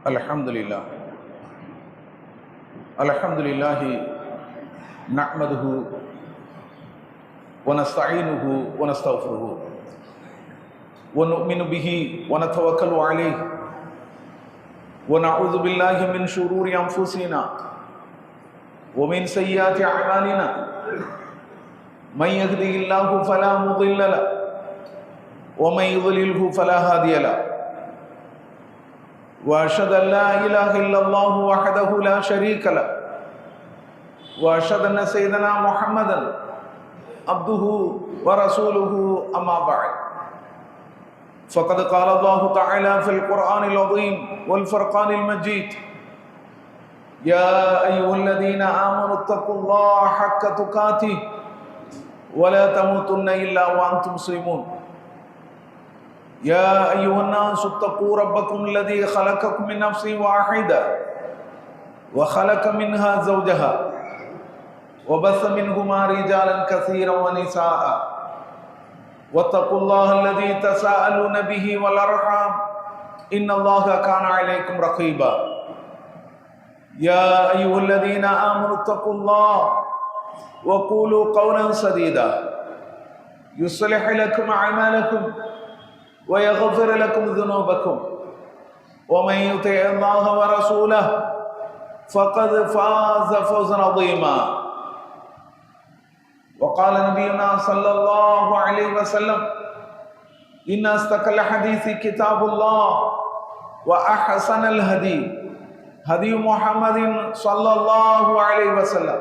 Alhamdulillah. Alhamdulillah nahmaduhu wa nasta'inuhu wa nastaghfiruhu wa nu'minu bihi wa natawakkalu alayhi wa na'udzu billahi min shururi anfusina wa min sayyiati a'malina man yahdihillahu fala mudilla lahu wa man yudlilhu fala hadiya lahu وأشهد أن لا إله إلا الله وحده لا شريك له وأشهد أن سيدنا محمدا عبده ورسوله أما بعد فقد قال الله تعالى في القرآن العظيم والفرقان المجيد يا أيها الذين آمنوا اتقوا الله حق تقاته ولا تموتن إلا وأنتم مسلمون يا أيها الناس اتقوا ربكم الذي خلقكم من نفس واحدة وخلق منها زوجها وبث منهما رجالا كثيرا ونساء واتقوا الله الذي تساءلون به والأرحام إن الله كان عليكم رقيبا يا أيها الذين آمنوا اتقوا الله وقولوا قولا سديدا يصلح لكم أعمالكم ويغفر لكم ذنوبكم ومن يطع الله ورسوله فقد فاز فوزا عظيما وقال نبينا صلى الله عليه وسلم إن أصدق الحديث كتاب الله وأحسن الهدي هدي محمد صلى الله عليه وسلم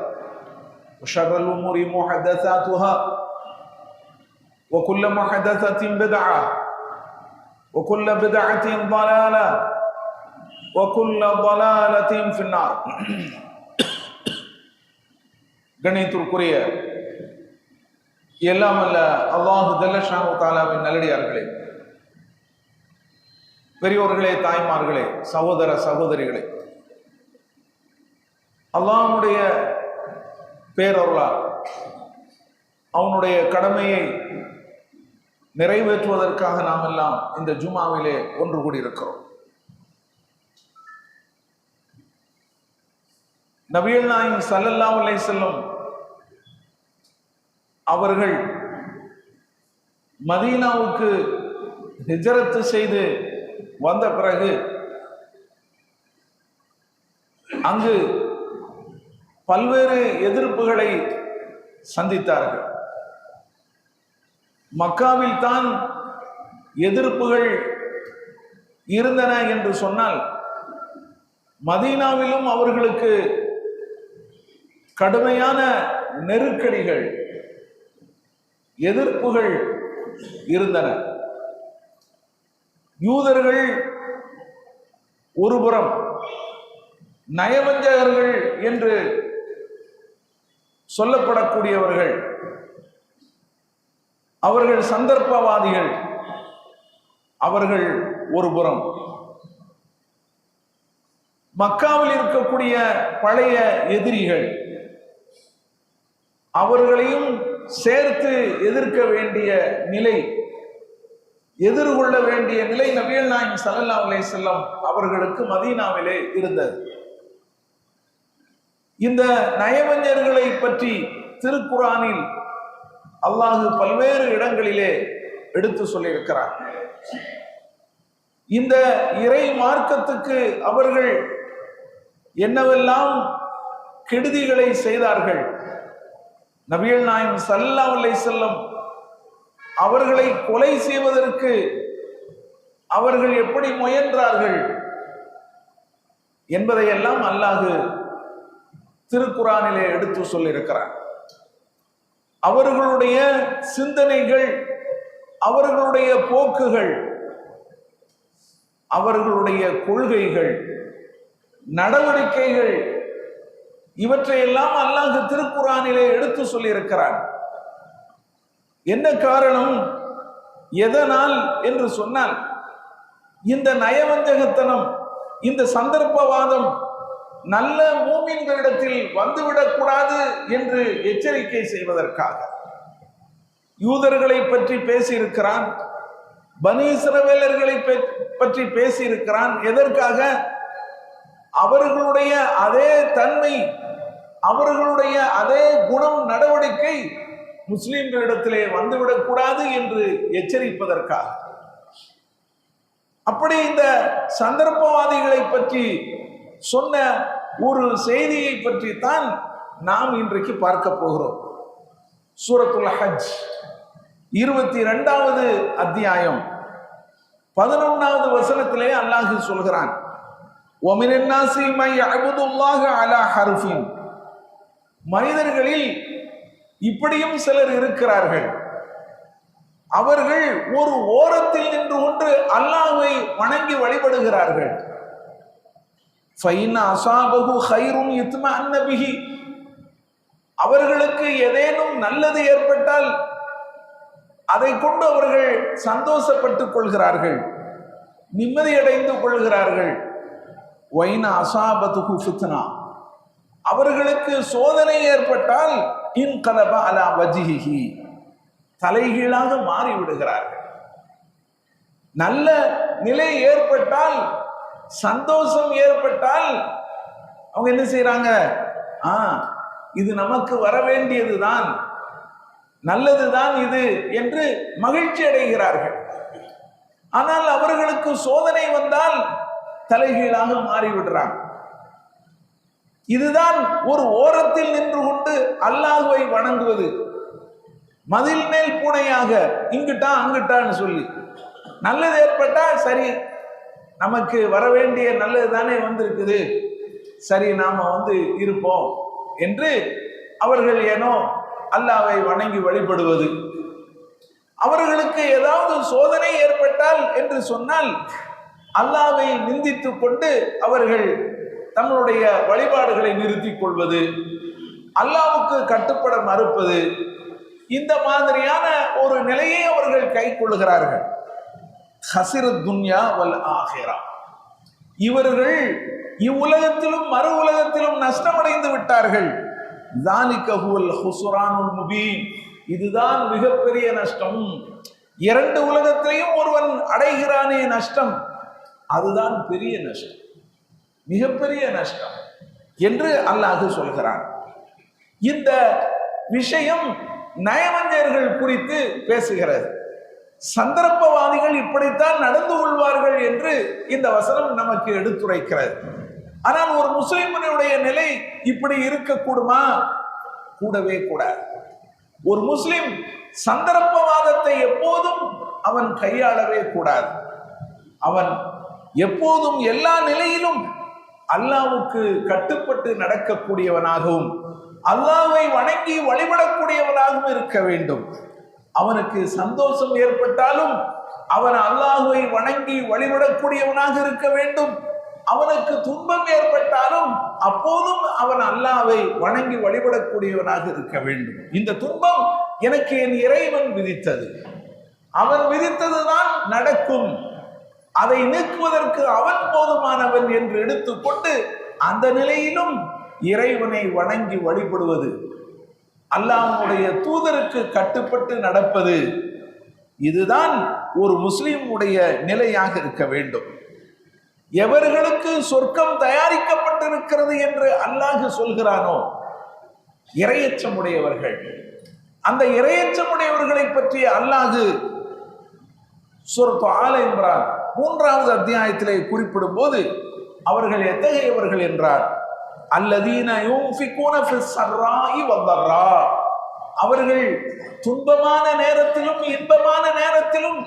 وشر الأمور محدثاتها وكل محدثة بدعة وكل بدعة ضلالة وكل ضلالة في النار. கணியத்திற்குரிய எல்லாம் அல்ல அல்லாஹு ஜல்லஷானு தஆலாவின் நல்லடியார்களே, பெரியோர்களே, தாய்மார்களே, சகோதர சகோதரிகளே, அல்லாஹ்வுடைய பேரருளால் அவனுடைய கடமையை நிறைவேற்றுவதற்காக நாம் எல்லாம் இந்த ஜுமாவிலே ஒன்று கூடியிருக்கிறோம். நபிகள் நாயகம் ஸல்லல்லாஹு அலைஹி வஸல்லம் அவர்கள் மதீனாவுக்கு ஹிஜ்ரத் செய்து வந்த பிறகு அங்கு பல்வேறு எதிர்ப்புகளை சந்தித்தார்கள். மக்காவில் தான் எதிர்ப்புகள் இருந்தன என்று சொன்னால், மதீனாவிலும் அவர்களுக்கு கடுமையான நெருக்கடிகள், எதிர்ப்புகள் இருந்தன. யூதர்கள் ஒருபுறம், நயவஞ்சகர்கள் என்று சொல்லப்படக்கூடியவர்கள், அவர்கள் சந்தர்ப்பவாதிகள், அவர்கள் ஒருபுறம். மக்காவில் இருக்கக்கூடிய பழைய எதிரிகள், அவர்களையும் சேர்த்து எதிர்க்க வேண்டிய நிலை, எதிர்கொள்ள வேண்டிய நிலை நபிகள் நாயகம் ஸல்லல்லாஹு அலைஹி வஸல்லம் அவர்களுக்கு மதீனாவிலே இருந்தது. இந்த நயவஞ்சர்களை பற்றி திருக்குர்ஆனில் அல்லாஹ் பல்வேறு இடங்களிலே எடுத்து சொல்லியிருக்கிறார். இந்த இறை மார்க்கத்துக்கு அவர்கள் என்னவெல்லாம் கெடுதிகளை செய்தார்கள், நபிகள் நாயகம் ஸல்லல்லாஹு அலைஹி வஸல்லம் அவர்களை கொலை செய்வதற்கு அவர்கள் எப்படி முயன்றார்கள் என்பதையெல்லாம் அல்லாஹ் திருக்குர்ஆனிலே எடுத்து சொல்லியிருக்கிறார். அவர்களுடைய சிந்தனைகள், அவர்களுடைய போக்குகள், அவர்களுடைய கொள்கைகள், நடவடிக்கைகள், இவற்றையெல்லாம் அல்லாஹ் திருக்குர்ஆனிலே எடுத்து சொல்லியிருக்கிறார். என்ன காரணம், எதனால் என்று சொன்னால், இந்த நயவஞ்சகத்தனம், இந்த சந்தர்ப்பவாதம் நல்ல மூமின்களிடத்தில் வந்துவிடக்கூடாது என்று எச்சரிக்கை செய்வதற்காக யூதர்களை பற்றி பேசியிருக்கிறான். பனி இஸ்ரவேலர்களை பற்றி பேசியிருக்கிறான். எதற்காக? அவர்களுடைய அதே தன்மை, அவர்களுடைய அதே குணம், நடவடிக்கை முஸ்லிம்களிடத்திலே வந்துவிடக்கூடாது என்று எச்சரிப்பதற்காக. அப்படி இந்த சந்தர்ப்பவாதிகளை பற்றி சொன்ன ஒரு செய்தியை பற்றி தான் நாம் இன்றைக்கு பார்க்க போகிறோம். சூரத்துல் ஹஜ் 22வது அத்தியாயம் 11வது வசனத்திலே அல்லாஹ் சொல்கிறான், ஒமினன் நாஸி மை யஅபுதுல்லாஹ அலா ஹர்ஃபின். மனிதர்களில் இப்படியும் சிலர் இருக்கிறார்கள், அவர்கள் ஒரு ஓரத்தில் நின்று கொண்டு அல்லாஹ்வை வணங்கி வழிபடுகிறார்கள். ஃபைன் அஸாபஹு கைரும் இத்மஅன்ன பிஹி. அவர்களுக்கு ஏதேனும் நல்லது ஏற்பட்டால் அதை கொண்டு அவர்கள் சந்தோஷப்பட்டுக் கொள்கிறார்கள், நிம்மதியடைந்து கொள்கிறார்கள். வைன அஸாபதுஹு ஃபித்னா. அவர்களுக்கு சோதனை ஏற்பட்டால் இன்கலப அலா வஜ்ஹிஹி. தலைகீழாக மாறிவிடுகிறார்கள். நல்ல நிலை ஏற்பட்டால், சந்தோஷம் ஏற்பட்டால் அவங்க என்ன செய்யறாங்க? இது நமக்கு வர வேண்டியதுதான், நல்லதுதான் இது என்று மகிழ்ச்சி அடைகிறார்கள். ஆனால் அவர்களுக்கு சோதனை வந்தால் தலைகீழாக மாறிவிடுறாங்க. இதுதான் ஒரு ஓரத்தில் நின்று கொண்டு அல்லாஹ்வை வணங்குவது. மதில் மேல் பூனையாக இங்கிட்டா அங்கிட்டான்னு சொல்லி, நல்லது ஏற்பட்டா சரி, நமக்கு வர வேண்டிய நல்லது தானே வந்திருக்குது, சரி நாம இருப்போம் என்று அவர்கள் ஏனோ அல்லாஹ்வை வணங்கி வழிபடுவது. அவர்களுக்கு ஏதாவது சோதனை ஏற்பட்டால் என்று சொன்னால் அல்லாஹ்வை நிந்தித்துக் கொண்டு அவர்கள் தங்களுடைய வழிபாடுகளை நிறுத்திக் கொள்வது, அல்லாஹ்வுக்கு கட்டுப்பட மறுப்பது, இந்த மாதிரியான ஒரு நிலையை அவர்கள் கை கொள்கிறார்கள். ஹஸிரத் துன்யா வல் ஆஹிரா. இவர்கள் இவ்வுலகத்திலும் மறு உலகத்திலும் நஷ்டமடைந்து விட்டார்கள். ஸாலிக ஹுவல் ஹுஸ்ரானுல் முபீன். இதுதான் மிகப்பெரிய நஷ்டம். இரண்டு உலகத்திலையும் ஒருவன் அடைகிறானே நஷ்டம், அதுதான் பெரிய நஷ்டம், மிகப்பெரிய நஷ்டம் என்று அல்லாஹ் சொல்கிறான். இந்த விஷயம் நயவஞ்சகர்கள் குறித்து பேசுகிறது. சந்தர்ப்பவாதிகள் இப்படித்தான் நடந்து கொள்வார்கள் என்று இந்த வசனம் நமக்கு எடுத்துரைக்கிறது. ஆனால் ஒரு முஸ்லிமுடைய நிலை இப்படி இருக்கக்கூடுமா? கூடவே கூடாது. ஒரு முஸ்லிம் சந்தர்ப்பவாதத்தை எப்போதும் அவன் கையாளவே கூடாது. அவன் எப்போதும் எல்லா நிலையிலும் அல்லாஹ்வுக்கு கட்டுப்பட்டு நடக்கக்கூடியவனாகவும் அல்லாஹ்வை வணங்கி வழிபடக்கூடியவனாகவும் இருக்க வேண்டும். அவனுக்கு சந்தோஷம் ஏற்பட்டாலும் அவன் அல்லாஹ்வை வணங்கி வழிபடக்கூடியவனாக இருக்க வேண்டும். அவனுக்கு துன்பம் ஏற்பட்டாலும் அப்போதும் அவன் அல்லாஹ்வை வணங்கி வழிபடக்கூடியவனாக இருக்க வேண்டும். இந்த துன்பம் எனக்கு என் இறைவன் விதித்தது, அவன் விதித்ததுதான் நடக்கும், அதை நீக்குவதற்கு அவன் போதுமானவன் என்று எடுத்துக்கொண்டு அந்த நிலையிலும் இறைவனை வணங்கி வழிபடுவது, அல்லாஹ்வுடைய தூதருக்கு கட்டுப்பட்டு நடப்பது, இதுதான் ஒரு முஸ்லிமுடைய நிலையாக இருக்க வேண்டும். எவர்களுக்கு சொர்க்கம் தயாரிக்கப்பட்டிருக்கிறது என்று அல்லாஹ் சொல்கிறானோ இறையச்சமுடையவர்கள், அந்த இறையச்சமுடையவர்களை பற்றி அல்லாஹ் சூரத்து ஆல இம்ரான் 3வது அத்தியாயத்திலே குறிப்பிடும் போது அவர்கள் எத்தகையவர்கள் என்றார், அல்லதீன யுன்ஃபிகூன ஃபிஸ் ஸர்ராஇ வதர்ரா. அவர்கள் துன்பமான நேரத்திலும் இன்பமான நேரத்திலும்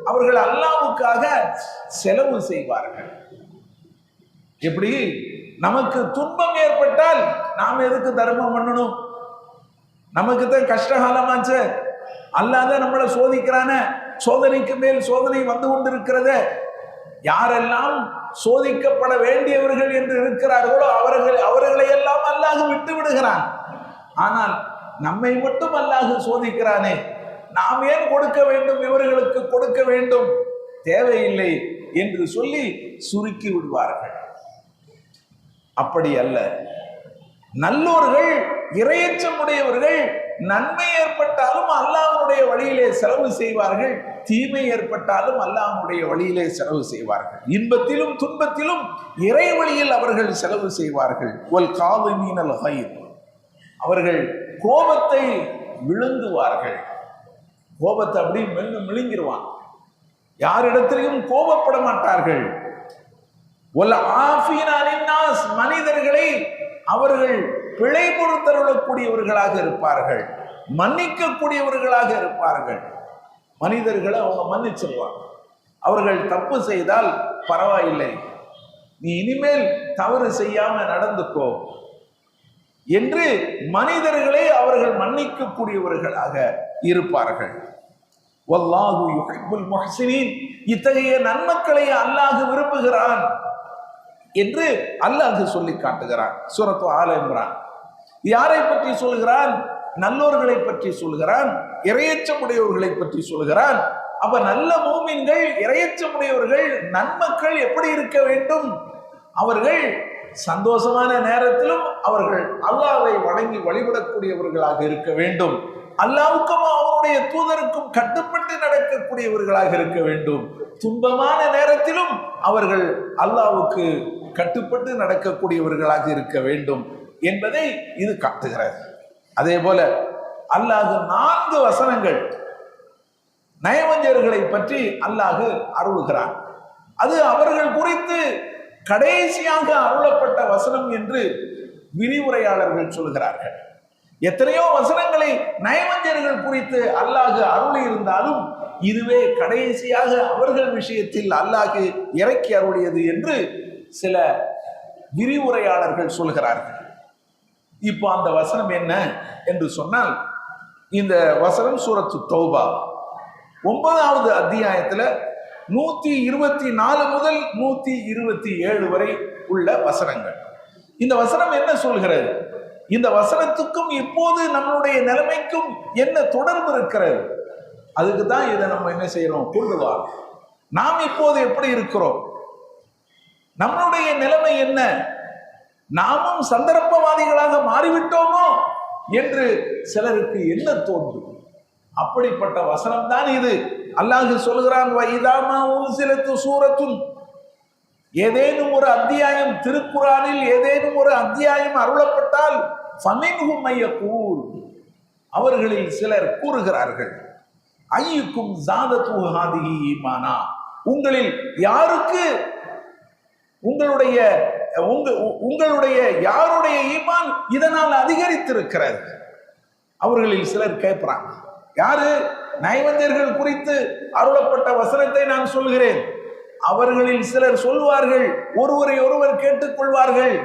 அவர்கள் அல்லாஹ்வுக்காக செலவு செய்வார்கள். எப்படி? நமக்கு துன்பம் ஏற்பட்டால் நாம் எதுக்கு தர்மம் பண்ணணும்? நமக்கு தான் கஷ்டகாலமாச்சு, அல்லாஹ் தான் நம்மளை சோதிக்கிறான, சோதனைக்கு மேல் சோதனை வந்து கொண்டிருக்கிறத. யாரெல்லாம் சோதிக்கப்பட வேண்டியவர்கள் என்று இருக்கிறார்களோ அவர்களை எல்லாம் அல்லாஹ் விட்டு விடுகிறான். ஆனால் நம்மை மட்டும் அல்லாஹ் சோதிக்கிறானே, நாம் ஏன் கொடுக்க வேண்டும், இவர்களுக்கு கொடுக்க வேண்டும், தேவையில்லை என்று சொல்லி சுருக்கி விடுவார்கள். அப்படி அல்ல. நல்லோர்கள், இரையச்சம் உடையவர்கள் நன்மை ஏற்பட்டாலும் அல்லாஹ்வுடைய வழியிலே செலவு செய்வார்கள், தீமை ஏற்பட்டாலும் அல்லாஹ்வுடைய வழியிலே செலவு செய்வார்கள். இன்பத்திலும் துன்பத்திலும் இறை வழியில் அவர்கள் செலவு செய்வார்கள். வல் காதிமீனல் கைத், அவர்கள் கோபத்தை விழுங்குவார்கள். கோபத்தை அப்படி மென்னு விழுங்கிடுவான். யாரிடத்திலையும் கோபப்பட மாட்டார்கள். வல் ஆஃபீன அனின் நாஸ், மனிதர்களை அவர்கள் பிழை பொறுத்தருளக்கூடியவர்களாக இருப்பார்கள், மன்னிக்கக்கூடியவர்களாக இருப்பார்கள். மனிதர்களை அவங்க மன்னிச்சிருவாங்க. அவர்கள் தப்பு செய்தால் பரவாயில்லை, நீ இனிமேல் தவறு செய்யாம நடந்துக்கோ என்று மனிதர்களை அவர்கள் மன்னிக்கக்கூடியவர்களாக இருப்பார்கள். வல்லாஹு யுஹிப்புல் முஹ்சினீன், இத்தகைய நன்மக்களை அல்லாஹ் விரும்புகிறான் என்று அல்லாஹ் சொல்லி காட்டுகிறான். சூரத்து ஆல இம்ரான். யாரை பற்றி சொல்கிறான்? நல்லோர்களை பற்றி சொல்கிறான், இரையச்சமுடையவர்களை பற்றி சொல்கிறான். அப்ப நல்ல மூமின்கள், இரையச்சமுடையவர்கள், நன்மக்கள் எப்படி இருக்க வேண்டும்? அவர்கள் சந்தோஷமான நேரத்திலும் அவர்கள் அல்லாஹ்வை வணங்கி வழிபடக்கூடியவர்களாக இருக்க வேண்டும். அல்லாஹ்வுக்கும் அவருடைய தூதருக்கும் கட்டுப்பட்டு நடக்கக்கூடியவர்களாக இருக்க வேண்டும். துன்பமான நேரத்திலும் அவர்கள் அல்லாஹ்வுக்கு கட்டுப்பட்டு நடக்கக்கூடியவர்களாக இருக்க வேண்டும் என்பதை இது காட்டுகிறது. அதே போல அல்லாஹ் 4 வசனங்கள் நயவஞ்சர்களை பற்றி அல்லாஹ் அருளுகிறான். அது அவர்கள் குறித்து கடைசியாக அருளப்பட்ட வசனம் என்று விரிவுரையாளர்கள் சொல்கிறார்கள். எத்தனையோ வசனங்களை நயவஞ்சர்கள் குறித்து அல்லாஹ் அருளி இருந்தாலும் இதுவே கடைசியாக அவர்கள் விஷயத்தில் அல்லாஹ் இறக்கி அருளியது என்று சில விரிவுரையாளர்கள் சொல்கிறார்கள். இப்போ அந்த வசனம் என்ன என்று சொன்னால், இந்த வசனம் சூரத்து தௌபா 9வது அத்தியாயத்துல 124 முதல் 127 வரை உள்ள வசனங்கள். இந்த வசனம் என்ன சொல்கிறது? இந்த வசனத்துக்கும் இப்போது நம்மளுடைய நிலைமைக்கும் என்ன தொடர்பு இருக்கிறது? அதுக்கு தான் இதை நம்ம என்ன செய்யறோம், கொண்டு வரோம். நாம் இப்போது எப்படி இருக்கிறோம், நம்மளுடைய நிலைமை என்ன, நாமும் சந்தர்ப்பவாதிகளாக மாறிவிட்டோமோ என்று சிலருக்கு என்ன தோன்றும். அப்படிப்பட்ட வசனம் தான் இது. அல்லாஹ் சொல்கிறான், வைதாமா உன்சிலத்து சூரத்துன், ஏதேனும் ஒரு அத்தியாயம், திருக்குரானில் ஏதேனும் ஒரு அத்தியாயம் அருளப்பட்டால் ஃபமின்ஹும் மையக்கூல், அவர்களில் சிலர் கூறுகிறார்கள், ஐயுக்கும் ஜாதத்து ஹாதிஹி ஈமானா, உங்களில் யாருக்கு உங்களுடைய யாருடைய ஈமான் இதனால் அதிகரித்திருக்கிறது. அவர்களில் சிலர் கேட்கிறாங்க. யாரு? நயவஞ்சர்கள் குறித்து அருளப்பட்ட வசனத்தை நான் சொல்கிறேன். அவர்களில் சிலர் சொல்வார்கள், ஒருவரை ஒருவர் கேட்டுக்கொள்வார்கள்,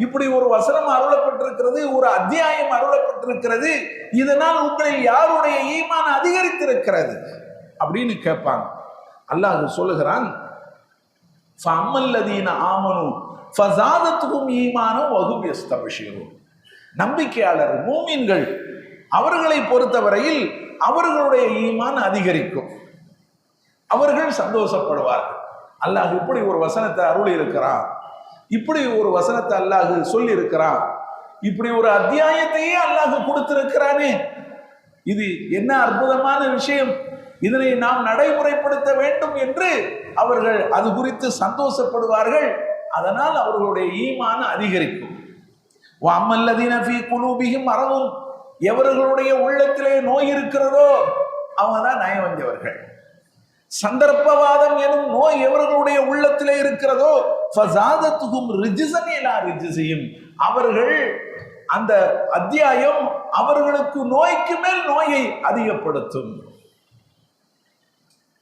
இப்படி ஒரு வசனம் அருளப்பட்டிருக்கிறது, ஒரு அத்தியாயம் அருளப்பட்டிருக்கிறது, இதனால் உங்களில் யாருடைய ஈமான் அதிகரித்திருக்கிறது அப்படின்னு கேட்பாங்க. அல்லாஹ் சொல்லுகிறான், ஃபஅம்மல்லதீன ஆமனு ஃபஸாதத்துஹும் ஈமானன் வஹும் யஸ்தப்ஷிரூன், நம்பிக்கையாளர் மூமின்கள் அவர்களை பொறுத்தவரையில் அவர்களுடைய ஈமான் அதிகரிக்கும், அவர்கள் சந்தோஷப்படுவார்கள். அல்லாஹ் இப்படி ஒரு வசனத்தை அருளி இருக்கிறான், இப்படி ஒரு வசனத்தை அல்லாஹ் சொல்லி இருக்கிறான், இப்படி ஒரு அத்தியாயத்தையே அல்லாஹ் கொடுத்திருக்கிறானே, இது என்ன அற்புதமான விஷயம், இதனை நாம் நடைமுறைப்படுத்த வேண்டும் என்று அவர்கள் அது குறித்து சந்தோஷப்படுவார்கள். அதனால் அவர்களுடைய ஈமான் அதிகரிக்கும். வஅம்மல்லதீன ஃபீ குலூபிஹிம் மரதுன், எவர்களுடைய உள்ளத்திலே நோய் இருக்கிறதோ அவங்க தான் நயவஞ்சவர்கள். சந்தர்ப்பவாதம் எனும் நோய் எவர்களுடைய உள்ளத்திலே இருக்கிறதோ ஃபஸாதத்துஹும் ரிஜ்ஸன் இலா ரிஜ்ஸிஹிம், அவர்கள் அந்த அத்தியாயம் அவர்களுக்கு நோய்க்கு மேல் நோயை அதிகப்படுத்தும்,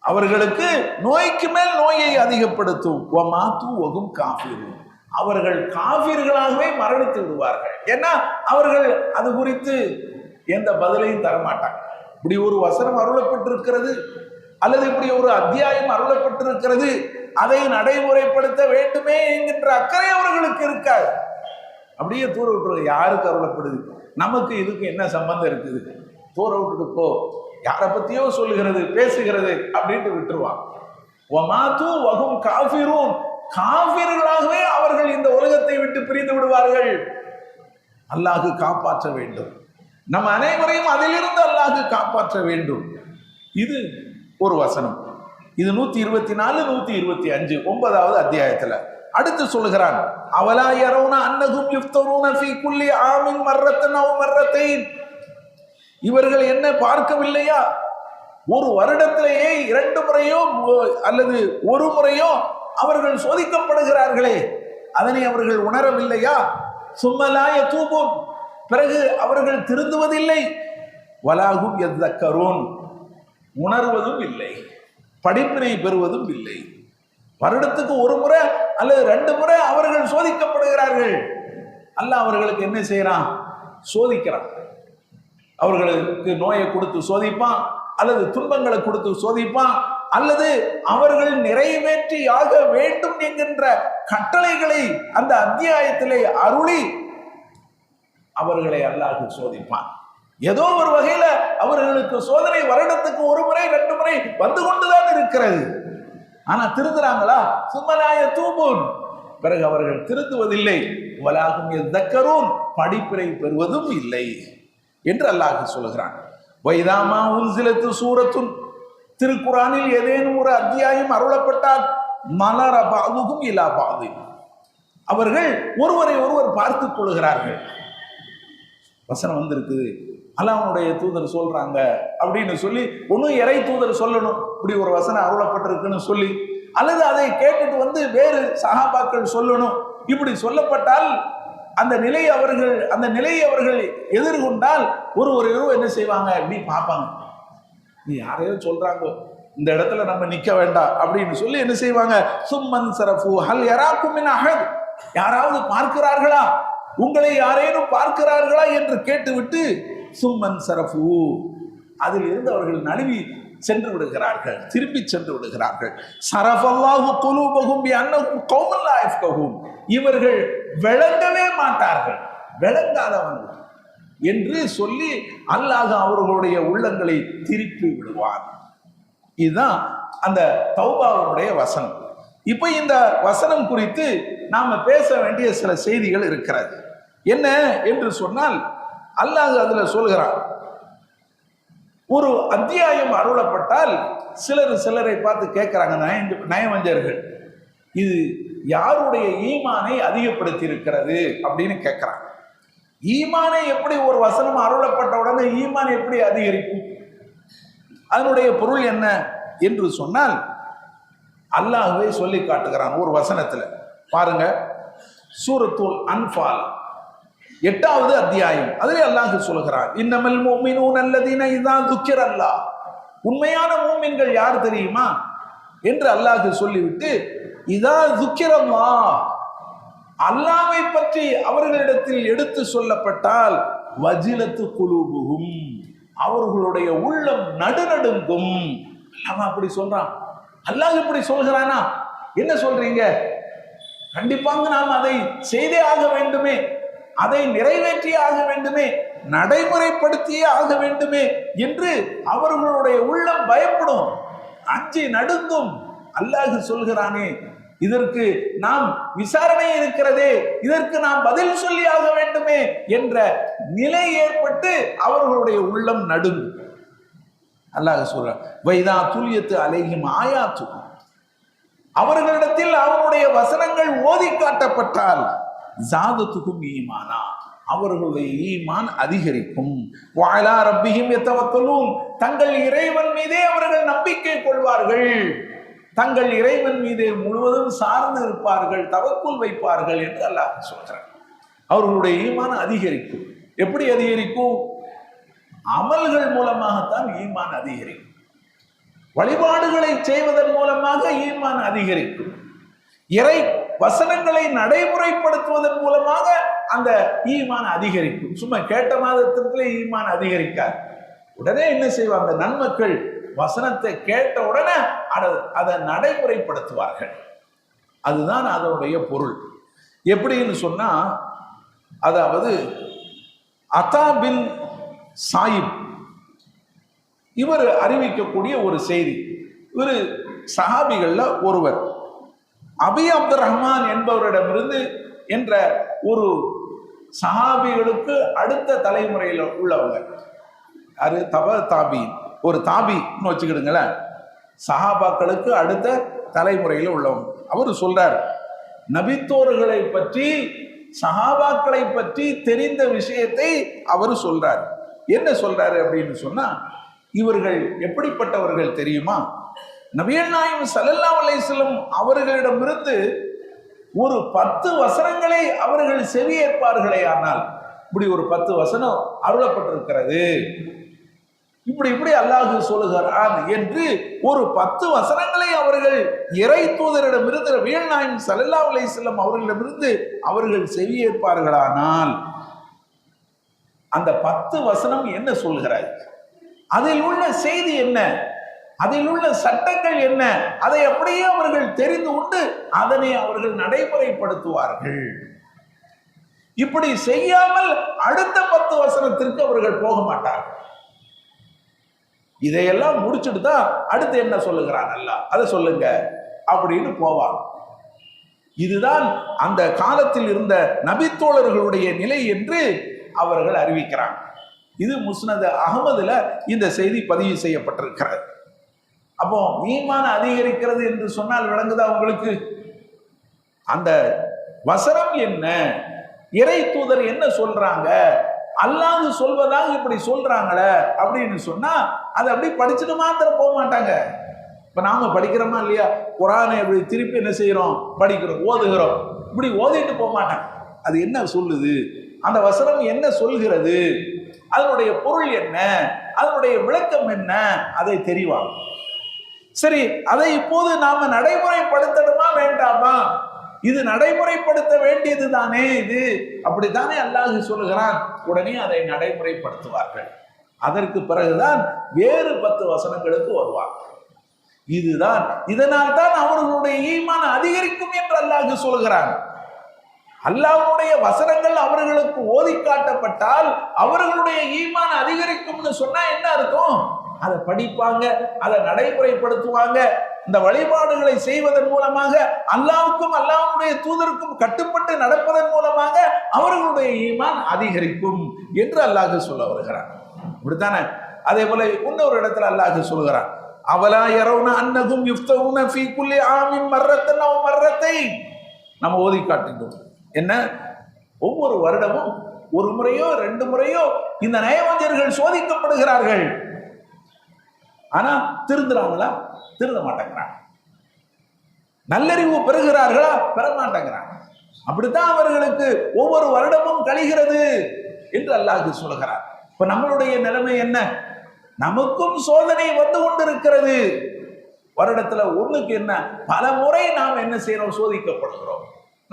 அவர்களுக்கு நோய்க்கு மேல் நோயை அதிகப்படுத்தும். வமாத்து வஹும் காஃபிரூன், அவர்கள் காஃபிர்களாகவே மரணித்து விடுவார்கள். ஏன்னா அவர்கள் அது குறித்து எந்த பதிலையும் தரமாட்டாங்க. இப்படி ஒரு வசனம் அருளப்பட்டிருக்கிறது அல்லது இப்படி ஒரு அத்தியாயம் அருளப்பட்டிருக்கிறது, அதை நடைமுறைப்படுத்த வேண்டுமே என்கின்ற அக்கறை அவர்களுக்கு இருக்காது. அப்படியே தூர விட்டுருங்க. யாருக்கு அருளப்படுது, நமக்கு இதுக்கு என்ன சம்பந்தம் இருக்குது, தூர விட்டுட்டு போ, யாரை பத்தியோ சொல்லுகிறது பேசுகிறது அப்படின்ட்டு விட்டுருவான். வமாத்து வஹும் காஃபிரூன், காஃபிர்களாகவே அவர்கள் இந்த உலகத்தை விட்டு பிரிந்து விடுவார்கள். அல்லாஹ் காப்பாற்ற வேண்டும். நம் அனைவரையும் அதிலிருந்து அல்லாஹ் காப்பாற்ற வேண்டும். இது ஒரு வசனம். இது 124 125 9வது அத்தியாயத்துல. அடுத்து சொல்கிறான், அவலா யரவுன அன்னஹும் யுஃப்தரூன ஃபீ குல்லி ஆமின் மர்ரத்தன் அவ் மர்ரத்தைன். இவர்கள் என்ன பார்க்கவில்லையா, ஒரு வருடத்திலேயே 2 முறையோ அல்லது ஒரு முறையோ அவர்கள் சோதிக்கப்படுகிறார்களே, அதனை அவர்கள் உணரவில்லையா? சும்மலா யதூபூன், பிறகு அவர்கள் திருந்துவதில்லை. வலாஹும் யதக்கரூன், உணர்வதும் இல்லை, படிப்பினை பெறுவதும் இல்லை. வருடத்துக்கு ஒரு முறை அல்லது 2 முறை அவர்கள் சோதிக்கப்படுகிறார்கள். அல்லாஹ் அவர்களுக்கு என்ன செய்யறான்? சோதிக்கிறான். அவர்களுக்கு நோயை கொடுத்து சோதிப்பான், அல்லது துன்பங்களை கொடுத்து சோதிப்பான், அல்லது அவர்கள் நிறைவேற்றி ஆக வேண்டும் என்கின்ற கட்டளைகளை அந்த அத்தியாயத்திலே அருளி அவர்களை அல்லாஹ் சோதிப்பான். ஏதோ ஒரு வகையில அவர்களுக்கு சோதனை வருடத்துக்கு ஒரு முறை 2 முறை வந்து கொண்டுதான் இருக்கிறது. ஆனா திருந்துறாங்களா? சும்மலாய தூபூன், பிறகு அவர்கள் திருந்துவதில்லை. வலாகும் யதக்கரூன், படிப்பினை பெறுவதும் இல்லை என்று அல்லாஹ் சொல்கிறான். வைதாமா உன்சிலத்து சூரத்துன், திருக்குரானில் ஏதேனும் ஒரு அத்தியாயம் அருளப்பட்டால் மலர பாதுகும் இலா பாது, அவர்கள் ஒருவரை ஒருவர் பார்த்துக் கொள்கிறார்கள். வசனம் வந்திருக்குது, அல்லாஹ்வுடைய தூதர் சொல்றாங்க அப்படின்னு சொல்லி, ஒன்னும் இறை தூதர் சொல்லணும் இப்படி ஒரு வசனம் அருளப்பட்டிருக்குன்னு சொல்லி, அல்லது அதை கேட்டுட்டு வந்து வேறு சஹாபாக்கள் சொல்லணும். இப்படி சொல்லப்பட்டால் அந்த நிலையை அவர்கள் எதிர்கொண்டால் ஒருவர் என்ன செய்வாங்க? இப்படி பார்ப்பாங்க, நீ யாரையோ சொல்றாங்க, இந்த இடத்துல நம்ம நிக்க வேண்டாம் அப்படின்னு சொல்லி என்ன செய்வாங்க? சும்மன் சரஃபு ஹல் யராக்கும் மின் அஹத், யாராவது பார்க்கிறார்களா, உங்களை யாரேனும் பார்க்கிறார்களா என்று கேட்டுவிட்டு சும்மன் சரஃபு, அதில் இருந்து அவர்கள் நழுவி சென்று விடுகிறார்கள், திரும்பி சென்று விடுகிறார்கள். சரஃபல்லாஹு குலூபஹும் பிஅன்னஹும் கௌமுன் லா யஃப்கஹூன், இவர்கள் விளங்கவே மாட்டார்கள், விளங்காதவர்கள் என்று சொல்லி அல்லாஹ் அவர்களுடைய உள்ளங்களை திருப்பி விடுவார். இதுதான் அந்த தௌபாவுடைய வசனம். இப்ப இந்த வசனம் குறித்து நாம பேச வேண்டிய சில செய்திகள் இருக்கிறது. என்ன என்று சொன்னால், அல்லாஹ் அதுல சொல்கிறான், ஒரு அத்தியாயம் அருளப்பட்டால் சிலரை பார்த்து கேட்கிறாங்க நயவஞ்சர்கள், இது யாருடைய ஈமானை அதிகப்படுத்தி இருக்கிறது அப்படின்னு கேட்கிறாங்க. ஈமானை எப்படி, ஒரு வசனம் அருளப்பட்ட உடனே ஈமான் எப்படி அதிகரிக்கும்? அதனுடைய பொருள் என்ன என்று சொன்னால், அல்லாஹ்வே சொல்லி காட்டுகிறான் ஒரு வசனத்துல. பாருங்க, சூரத்துல் அன்ஃபால் 8வது அத்தியாயம், அதிலே அல்லாஹ் சொல்கிறான், இன்னமல் முஃமினூன அல்லதீன இதா ذுக்கிரல்லாஹ், உண்மையான மூமின்கள் யார் தெரியுமா என்று அல்லாஹ் சொல்லிவிட்டு, இதா ذுக்கிரல்லாஹ், அல்லாஹ்வை பற்றி அவர்களிடத்தில் எடுத்து சொல்லப்பட்டால் வஜிலத்து குலூபுஹும், அவர்களுடைய உள்ளம் நடுநடுங்கும். அல்லாஹ் அப்படி சொல்றான். அல்லாஹ் இப்படி சொல்கிறானா? என்ன சொல்றீங்க? கண்டிப்பாக நாம் அதை செய்தே ஆக வேண்டுமே, அதை நிறைவேற்றியே ஆக வேண்டுமே, நடைமுறைப்படுத்தியே ஆக வேண்டுமே என்று அவர்களுடைய உள்ளம் பயப்படும், அஞ்சி நடுங்கும். அல்லாஹ் சொல்கிறானே, இதற்கு நாம் விசாரணை இருக்கிறதே, இதற்கு நாம் பதில் சொல்லி ஆக வேண்டுமே என்ற நிலை ஏற்பட்டு அவர்களுடைய உள்ளம் நடுங்கும். அல்லாஹ் சொல்றான், வைதா துல்யத்து அலைஹிம் ஆயாத்து, அவர்களிடத்தில் அவருடைய வசனங்கள் ஓதி காட்டப்பட்டால் ஜாதத்துக்கும் ஈமானா, அவர்களுடைய ஈமான் அதிகரிக்கும். வஅலா ரப்பிஹிம் யதவக்கலூன், தங்கள் இறைவன் மீதே அவர்கள் நம்பிக்கை கொள்வார்கள், தங்கள் இறைவன் மீதே முழுவதும் சார்ந்து இருப்பார்கள், தவக்குல் வைப்பார்கள் என்று அல்லாஹ் சொல்றார். அவர்களுடைய ஈமான் அதிகரிக்கும். எப்படி அதிகரிக்கும்? அமல்கள் மூலமாகத்தான் ஈமான் அதிகரிக்கும். வழிபாடுகளை செய்வதன் மூலமாக ஈமான் அதிகரிக்கும். இறை வசனங்களை நடைமுறைப்படுத்துவதன் மூலமாக அந்த ஈமான் அதிகரிக்கும். சும்மா கேட்ட மாதத்திற்குள்ளே ஈமான் அதிகரிக்காது. உடனே என்ன செய்வாங்க? நன்மக்கள் வசனத்தை கேட்ட உடனே அதை நடைமுறைப்படுத்துவார்கள். அதுதான் அதனுடைய பொருள். எப்படின்னு சொன்னா, அதாவது அத்தா பின் சாயிப் இவர் அறிவிக்கக்கூடிய ஒரு செய்தி. இவர் சஹாபிகள்ல ஒருவர். அபி அப்துர் ரஹ்மான் என்பவரிடமிருந்து என்ற ஒரு சஹாபிகளுக்கு அடுத்த தலைமுறையில் உள்ளவங்க யாரு? தாபி, ஒரு தாபின்னு வச்சுக்கிடுங்களேன். சஹாபாக்களுக்கு அடுத்த தலைமுறையில் உள்ளவங்க. அவர் சொல்றார், நபித்தோர்களை பற்றி சஹாபாக்களை பற்றி தெரிந்த விஷயத்தை அவர் சொல்றார். என்ன சொல்றாரு அப்படின்னு சொன்னா, இவர்கள் எப்படிப்பட்டவர்கள் தெரியுமா? நபிகள் நாயகம் ஸல்லல்லாஹு அலைஹி வஸல்லம் அவர்களிடமிருந்து ஒரு 10 வசனங்களை அவர்கள் செவியேற்பார்களே ஆனால், இப்படி ஒரு 10 வசனம் அருளப்பட்டிருக்கிறது, இப்படி இப்படி அல்லாஹ் சொல்லுகிறான் என்று ஒரு 10 வசனங்களை அவர்கள் இறை தூதரிடமிருந்து நபிகள் நாயகம் ஸல்லல்லாஹு அலைஹி வஸல்லம் அவர்களிடமிருந்து அவர்கள் செவியேற்பார்களானால், அந்த 10 வசனம் என்ன சொல்கிறார், அதில் உள்ள செய்தி என்ன, அதில் உள்ள சட்டங்கள் என்ன, அதை அப்படியே அவர்கள் தெரிந்து கொண்டு அதனை அவர்கள் நடைமுறைப்படுத்துவார்கள். இப்படி செய்யாமல் அடுத்த 10 வசனத்திற்கு அவர்கள் போக மாட்டார்கள். இதையெல்லாம் முடிச்சுட்டு தான் அடுத்து என்ன சொல்லுகிறான் அல்லாஹ், அதை சொல்லுங்க அப்படின்னு போவாங்க. இதுதான் அந்த காலத்தில் இருந்த நபித்தோழர்களுடைய நிலை என்று அவர்கள் அறிவிக்கிறாங்க. இது முஸ்னத் அஹ்மதுல இந்த செய்தி பதிவு செய்யப்பட்டிருக்கிறது. அப்போ ஈமான் அதிகரிக்கிறது என்று சொன்னால் விளங்குதா உங்களுக்கு? அந்த வசனம் என்ன, இறை தூதர் என்ன சொல்றாங்க, அல்லாஹ் சொல்வதாக இப்படி சொல்றாங்களே அப்படின்னு சொன்னா அதை அப்படி படிச்சுட்டு மாத்திரம் போக மாட்டாங்க. இப்ப நாம படிக்கிறோமா இல்லையா, குர்ஆனை இப்படி திருப்பி என்ன செய்யறோம், படிக்கிறோம், ஓதுகிறோம், இப்படி ஓதிட்டு போக மாட்டாங்க. அது என்ன சொல்லுது, அந்த வசனம் என்ன சொல்கிறது, அதனுடைய பொருள் என்ன, அதனுடைய விளக்கம் என்ன, அதை தெரிவாங்க. சரி, அதை இப்போது நாம நடைமுறைப்படுத்தணுமா வேண்டாமா? இது நடைமுறைப்படுத்த வேண்டியது தானே, இது அப்படித்தானே அல்லாஹ் சொல்லுகிறான். உடனே அதை நடைமுறைப்படுத்துவார்கள். அதற்கு பிறகுதான் வேறு 10 வசனங்களுக்கு வருவாங்க. இதுதான், இதனால் தான் அவர்களுடைய ஈமான் அதிகரிக்கும் என்று அல்லாஹ் சொல்கிறான். அல்லாஹ்வுடைய வசனங்கள் அவர்களுக்கு ஓதி காட்டப்பட்டால் அவர்களுடைய ஈமான் அதிகரிக்கும்னு சொன்னா என்ன அர்த்தம்? அதை படிப்பாங்க, அதை நடைமுறைப்படுத்துவாங்க. இந்த வழிபாடுகளை செய்வதன் மூலமாக அல்லாஹ்வுக்கும் அல்லாஹ்வுடைய தூதருக்கும் கட்டுப்பட்டு நடப்பதன் மூலமாக அவர்களுடைய ஈமான் அதிகரிக்கும் என்று அல்லாஹ் சொல்ல வருகிறான். அப்படித்தானே? அதே போல இன்னொரு இடத்துல அல்லாஹ் சொல்கிறான், அவலா யரவுன அன்னகும் யுஃப்தவுன ஃபீ குல்லி ஆமின் மர்ரத்தன் அவ் மர்ரத்தைன். நம்ம ஓதி காட்டுகிறோம் என்ன, ஒவ்வொரு வருடமும் ஒரு முறையோ 2 முறையோ இந்த நயவஞ்சர்கள் சோதிக்கப்படுகிறார்கள். ஆனா திருந்துறாங்களா? திருந்த மாட்டேங்கிறாங்க. நல்லறிவு பெறுகிறார்களா? பெற மாட்டேங்கிறாங்க. அப்படித்தான் அவர்களுக்கு ஒவ்வொரு வருடமும் கழிகிறது என்று அல்லாஹ் சொல்கிறார். இப்ப நம்மளுடைய நிலைமை என்ன? நமக்கும் சோதனை வந்து கொண்டிருக்கிறது. வருடத்துல ஒண்ணுக்கு என்ன, பல முறை நாம் என்ன செய்யறோம், சோதிக்கப்படுகிறோம்.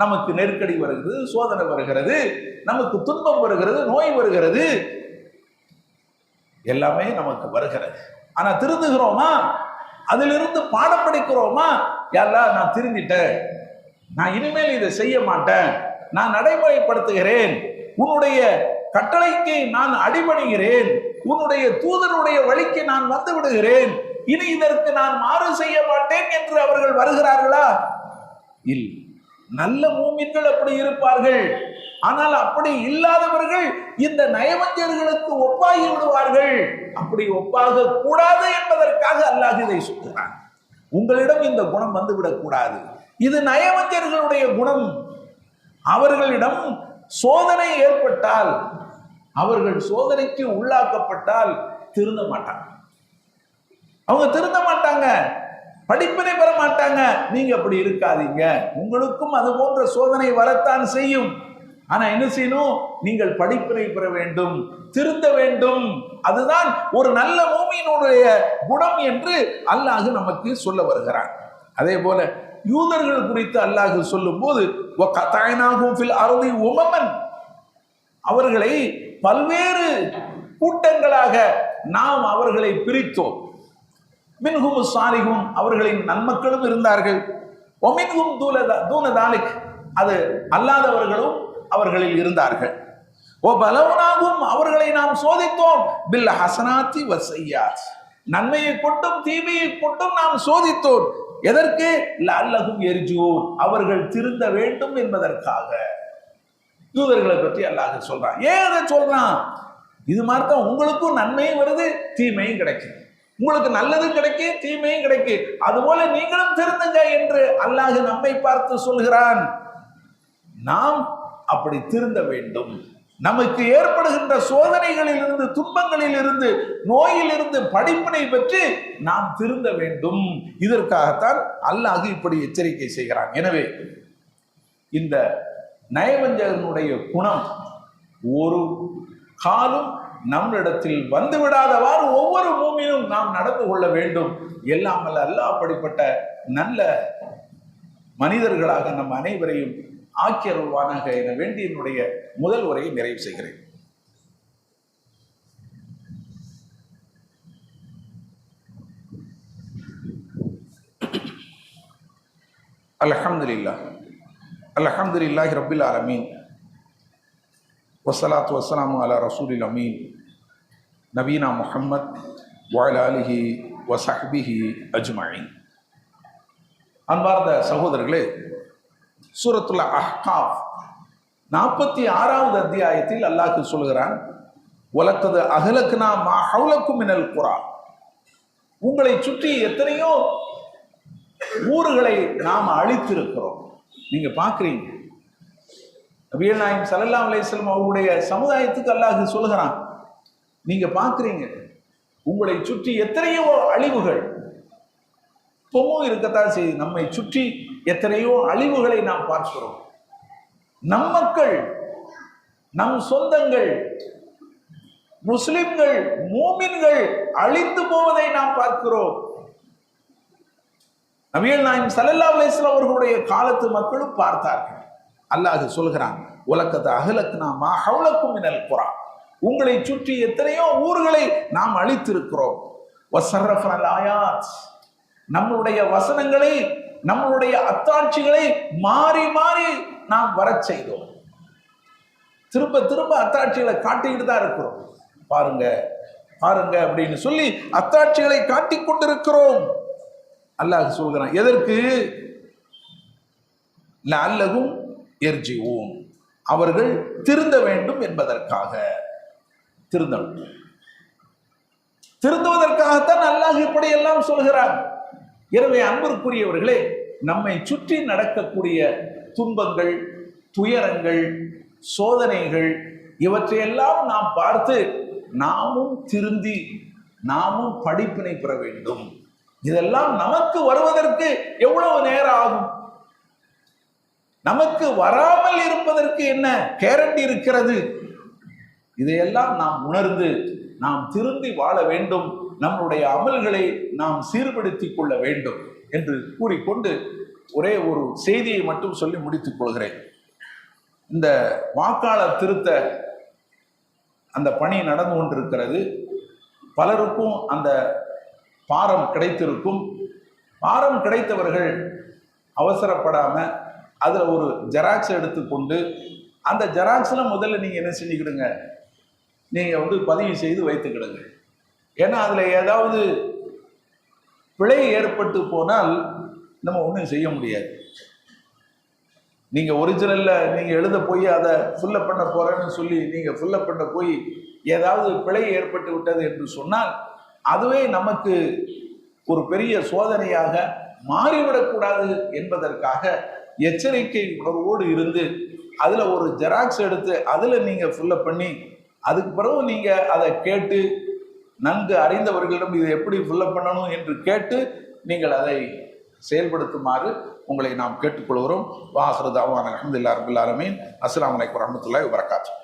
நமக்கு நெருக்கடி வருகிறது, சோதனை வருகிறது, நமக்கு துன்பம் வருகிறது, நோய் வருகிறது, எல்லாமே நமக்கு வருகிறது. ஆனா திருந்துகிறோமா? அதிலிருந்து பாடம் படிக்கிறோமா? யாரெல்லாம் நான் திருந்திட்டேன், நான் இனிமேல் இதை செய்ய மாட்டேன், நான் நடைமுறைப்படுத்துகிறேன், உன்னுடைய கட்டளைக்கு நான் அடிபணிகிறேன், உன்னுடைய தூதருடைய வழிக்கு நான் வந்து விடுகிறேன், இனி இதற்கு நான் மாறு செய்ய மாட்டேன் என்று அவர்கள் வருகிறார்களா? இல்லை. நல்ல மூமின்கள் அப்படி இருப்பார்கள். ஆனால் அப்படி இல்லாதவர்கள் இந்த நயவஞ்சர்களுக்கு ஒப்பாகி விடுவார்கள். அப்படி ஒப்பாக கூடாது என்பதற்காக அல்லாஹ் இதை சொல்கிறான். உங்களிடம் இந்த குணம் வந்துவிடக் கூடாது. இது நயவஞ்சர்களுடைய குணம். அவர்களிடம் சோதனை ஏற்பட்டால், அவர்கள் சோதனைக்கு உள்ளாக்கப்பட்டால் திருந்த மாட்டாங்க. அவங்க திருந்த மாட்டாங்க, படிப்பினை பெற மாட்டாங்க. நீங்க அப்படி இருக்காதீங்க, உங்களுக்கும் அது போன்ற சோதனை வரத்தான் செய்யும். ஆனா என்ன செய்யணும்? நீங்கள் படிப்பினை பெற வேண்டும், திருந்த வேண்டும். அதுதான் ஒரு நல்ல மூமியினுடைய குணம் என்று அல்லாஹ் நமக்கு சொல்ல வருகிறான். அதே போல யூதர்கள் குறித்து அல்லாஹ் சொல்லும் போது அவர்களை பல்வேறு கூட்டங்களாக நாம் அவர்களை பிரித்தோம். மின்ஹும் சாலிஹூன், அவர்களின் நன்மக்களும் இருந்தார்கள். ஒமின்ஹும் தூனதாலிக், அது அல்லாதவர்களும் அவர்களில் இருந்தார்கள். ஓ பலவனாகும், அவர்களை நாம் சோதித்தோம். பில் ஹசனாத்தி வஸய்யாத், நன்மையை கொண்டும் தீமையை கொண்டும் நாம் சோதித்தோம். எதற்கு? லஅல்லஹும் யர்ஜூன், அவர்கள் திருந்த வேண்டும் என்பதற்காக. தூதர்களை பற்றி அல்லாஹ் சொல்றான். ஏன் அதை சொல்றான்? இது மாதிரி தான் உங்களுக்கும் நன்மையும் வருது, தீமையும் கிடைக்கும். உங்களுக்கு நல்லதும் கிடைக்கும், தீமையும் கிடைக்கும். அதுபோல நீங்களும் திருந்துங்க என்று அல்லாஹ் நம்மை பார்த்து சொல்கிறான். நாம் அப்படி திருந்த வேண்டும். நமக்கு ஏற்படுகின்ற சோதனைகளில் இருந்து, துன்பங்களில் இருந்து, நோயில் இருந்து படிப்பினை பெற்று நாம் திருந்த வேண்டும். இதற்காகத்தான் அல்லாஹ் இப்படி எச்சரிக்கை செய்கிறான். எனவே இந்த நயவஞ்சகனுடைய குணம் ஒரு காலம் நம்மிடத்தில் வந்துவிடாதவாறு ஒவ்வொரு மூமினும் நாம் நடந்து கொள்ள வேண்டும். எல்லாம் அல்லாஹ் அப்படிப்பட்ட நல்ல மனிதர்களாக நம் அனைவரையும் ஆக்கியருள்வானாக என வேண்டி என்னுடைய முதல் உரையை நிறைவு செய்கிறேன். அல்ஹம்துலில்லாஹ் அல்ஹம்துலில்லாஹி ரப்பில் ஆலமீன் வஸ்ஸலாத்து வஸ்ஸலாமு அலா ரசூலில் அமீன் நபீனா முஹம்மத் வஅலா ஆலிஹி வஸஹ்பிஹி அஜ்மஈன். அன்பார்ந்த சகோதரர்களே, சூரத்துல் அஹ்காஃப் 46வது அத்தியாயத்தில் அல்லாஹ் சொல்கிறான், வலக்கது அஹ்லக்னா மா ஹவுலக்கும் மினல் குரா. உங்களை சுற்றி எத்தனையோ ஊர்களை நாம் அழித்திருக்கிறோம். நீங்க பார்க்குறீங்க, நபிகள் நாயகம் ஸல்லல்லாஹு அலைஹி வஸல்லம் அவருடைய சமுதாயத்துக்கு அல்லாஹ் சொல்கிறான், நீங்க பார்க்குறீங்க உங்களை சுற்றி எத்தனையோ அழிவுகள் இப்பவும் இருக்கத்தான் செய்து. நம்மை சுற்றி எத்தனையோ அழிவுகளை நாம் பார்க்கிறோம். நம் மக்கள், நம் சொந்தங்கள், முஸ்லிம்கள், மூமின்கள் அழிந்து போவதை நாம் பார்க்கிறோம். நபிகள் நாயகம் ஸல்லல்லாஹு அலைஹி வஸல்லம் அவர்களுடைய காலத்து மக்களும் பார்த்தார்கள். அல்லாஹ் சொல்கிறான், உலக்கத அஹ்லக்னா மா ஹவுலக்கும் மினல் குரா. உங்களை சுற்றி எத்தனையோ ஊர்களை நாம் அழித்திருக்கிறோம். வஸர்ரஃபனல் ஆயாத், நம்முடைய வசனங்களை, நம்மளுடைய அத்தாட்சிகளை மாறி மாறி நாம் வரச் செய்தோம். திரும்ப திரும்ப அத்தாட்சிகளை காட்டிக்கிட்டு தான் இருக்கிறோம். பாருங்க பாருங்க அப்படின்னு சொல்லி அத்தாட்சிகளை காட்டிக் கொண்டிருக்கிறோம். அல்லாஹ் சொல்கிறான், எதற்கு? லஅல்லஹும் யர்ஜிஊன், அவர்கள் திருந்த வேண்டும் என்பதற்காக. திருந்துவதற்காகத்தான் அல்லாஹ் இப்படி எல்லாம் சொல்கிறான். எனவே அன்பிற்குரியவர்களே, நம்மை சுற்றி நடக்கக்கூடிய துன்பங்கள், துயரங்கள், சோதனைகள் இவற்றையெல்லாம் நாம் பார்த்து நாமும் திருந்தி நாமும் படிப்பினை பெற வேண்டும். இதெல்லாம் நமக்கு வருவதற்கு எவ்வளவு நேரம் ஆகும்? நமக்கு வராமல் இருப்பதற்கு என்ன கேரண்டி இருக்கிறது? இதையெல்லாம் நாம் உணர்ந்து நாம் திருந்தி வாழ வேண்டும். நம்முடைய அமல்களை நாம் சீர்படுத்திக் கொள்ள வேண்டும் என்று கூறிக்கொண்டு ஒரே ஒரு செய்தியை மட்டும் சொல்லி முடித்துக் கொள்கிறேன். இந்த வாக்காளர் திருத்த அந்த பணி நடந்து கொண்டிருக்கிறது. பலருக்கும் அந்த பாரம் கிடைத்திருக்கும். பாரம் கிடைத்தவர்கள் அவசரப்படாம அதுல ஒரு ஜெராக்ஸ் எடுத்துக்கொண்டு அந்த ஜெராக்ஸ்ல முதல்ல நீங்க என்ன செஞ்சுக்கிடுங்க, நீங்க பதிவு செய்து வைத்துக்கிடுங்க. ஏன்னா அதுல ஏதாவது பிழை ஏற்பட்டு போனால் நம்ம ஒன்றும் செய்ய முடியாது. நீங்க ஒரிஜினல்ல நீங்க எழுத போய் அதை ஃபில்லப் பண்ண போறேன்னு சொல்லி நீங்க ஃபில்லப் பண்ண போய் ஏதாவது பிழை ஏற்பட்டு விட்டது என்று சொன்னால் அதுவே நமக்கு ஒரு பெரிய சோதனையாக மாறிவிடக்கூடாது என்பதற்காக எச்சரிக்கை உணர்வோடு இருந்து அதுல ஒரு ஜெராக்ஸ் எடுத்து அதுல நீங்க ஃபில்லப் பண்ணி அதுக்கு பிறகு நீங்க அதை கேட்டு நன்கு அறிந்தவர்களிடம் இதை எப்படி ஃபில்லப் பண்ணணும் என்று கேட்டு நீங்கள் அதை செயல்படுத்துமாறு உங்களை நாம் கேட்டுக்கொள்கிறோம். வாஹிரு தஅவானா அல்ஹம்துலில்லாஹி ரப்பில் ஆலமீன். அஸ்ஸலாமு அலைக்கும் வரஹ்மத்துல்லாஹி வபரகாத்துஹு.